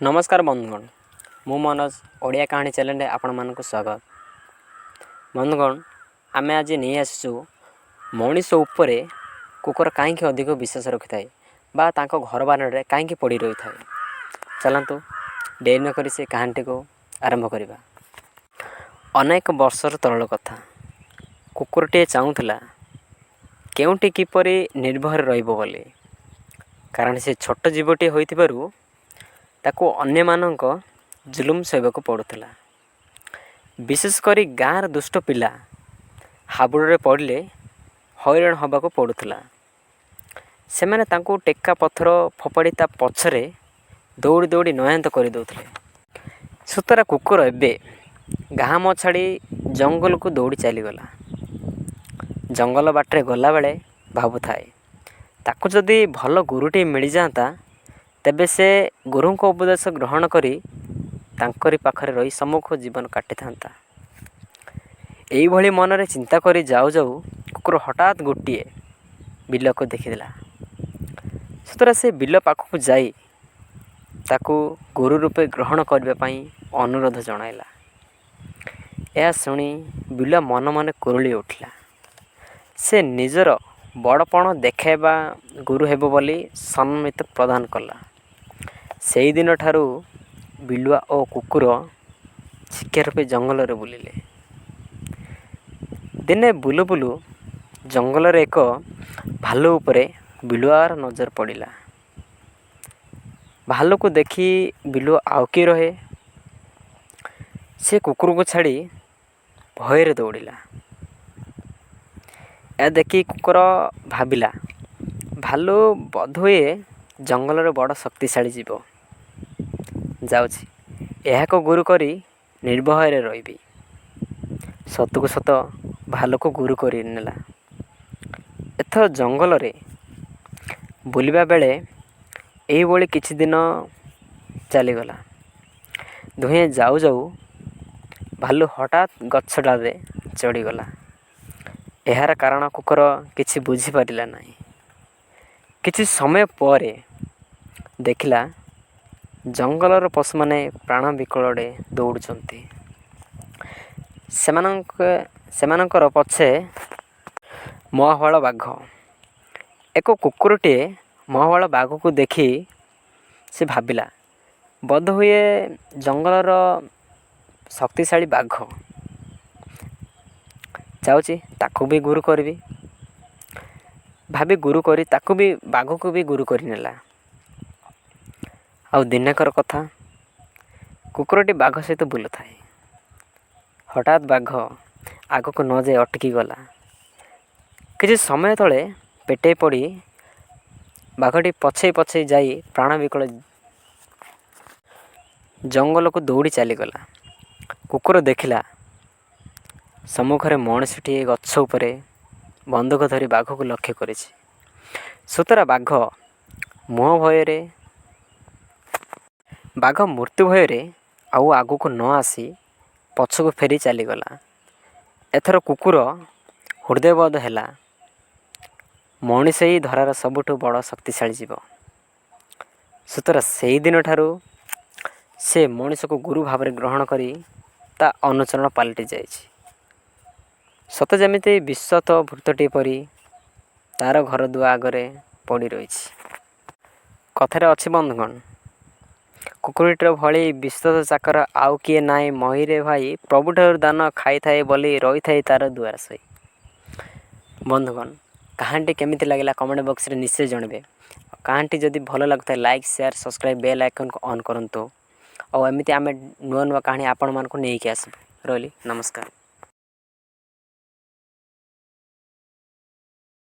नमस्कार बंधुगण, मु मनोज ओडिया कहानी चैनल आपण मानक स्वागत। बंधुगण, आमे आज नहीं आसु मनीष उपरे कुकुर कहीं अधिक विश्वास रखि थाए बा तांको घर बानरे कहीं पड़ी रही थाए। चलतु डेरी न करी से कहानी को आरंभ करवा। अनेक वर्षर तल कथा। कुकुरटे चाहूला केउटी किपरि निर्भर रहिबो बोली, कारण से छोट जीवटे होइथिबारु ताको अन्य मानक जुलुम सहबाक पड़ुला। विशेषकर गाँर दुष्ट पिला हाबुड़े पड़े हैरान हबाक पड़ुला। से मैंने तांको टेक्का पत्थर फोपाड़ी ता पछरे दौड़ी दौड़ी नयांत कर दौले। सुतरा कुकुर एबे गाँ म छाड़ी जंगल को दौड़ी चलीगला। जंगल बाटे गला बेले भाबु थाए ताको जदि भल गुरुटी मिल जाता तेबे से गुरु को उपदेश ग्रहण करी तांकरी पाखरे रही सम्मुख जीवन काटि थांता। एई भली मनरे चिंता करी जाऊ जाऊ कुकुर हठात गोटे बिल को देखिदेला। सुतरा से बिल पाखक जाई ताकू गुरु रूपे ग्रहण करबा पई अनुरोध जणाइला। यह शुणी बिल मन मन कुरुली उठिला। से निजर बड़पण देखाइबा गुरु हेबो बोली सम्मित प्रदान कला। सेई दिन ठारू बिलुआ और कुकुर शिक्षा रूपे जंगल रे बुलिले। दिने बुलु बुलु जंगल रे एक भालू उपरे बिलुआर नजर पड़िला। भालू को देखी बिलुआ आउकी रहे। से कुकुर को छाड़ी भयरे दौड़िला। यह देखी कुकुर भाबिला भालू बधुए जंगल रे बड़ शक्तिशाली जीव। जाउछि एहा को गुरु करी निर्भय रे रहिबी। सत को सत भालू को गुरु करी नेला। एथर जंगल रे बुलिबा बेले एही बोली किछि दिन चलीगला। दुहे जाऊ जाऊ भालू हठात गछ डाले चढ़ीगला। एहार कारण कुकुर किछि बुझी पारिला नाही। किछि समय परे देखिला जंगलर पशु माने प्राण विकलरे दौड़ुचंती। सेमानंकर पछे महाबल बाघ। एक कुकुरटे महाबल बाघ को देखी से भाबिला बोध हुए जंगलर शक्तिशाली बाघ। जाउची ताकू भी गुरु करबी भाभी गुरु करी ताकू भी बाघ को भी गुरु करी नेला। आउ दिनकर कथा। कुकुरटी बाघ सहित बुलु थाए। हठात बाघ आग को न जाए अटकी गला। किछि समय तले पेटे पड़ी बाघटी पछे पछे जाई प्राण विकल जंगल को दौड़ी चलीगला। कुकुर देखिला सम्मुखरे मनुष्यटी गछ उपरे बंदूक धरी बाघ को लक्ष्य करिछि। सुतरा बाघ मृत्यु भୟରେ आउ आगु न आसी पछको फेरी चलीगला। एथर कुकुर हृदयबोध हैला मनीष ही धरार सबुठु बड़ शक्तिशाली जीव। सुतरा सेई दिन ठारू से मनीष को गुरु भाव ग्रहण करी ता अनुचरण पलटि जाइछि। सत जेमिति विश्वत भूतटी परी तार घर दुआ आगरे पड़ी रहिछि। कथारे अछि बंधुगण, कुकुरटीर भली विश्वास चाकर आउ किए नाई महीरे भाई प्रभुठार दान खाई थाए बोली रही थाए तार दुआर सही। बंधुगण, कहानी केमिति लगिला कमेंट बॉक्स रे निश्चय जानबे। कहानी जदि भल लगता है like share subscribe bell icon को ऑन करंतु। और एमिति आमे नुआ नुआ कहानी आपण मान को नहीं के आसबो। रहली नमस्कार।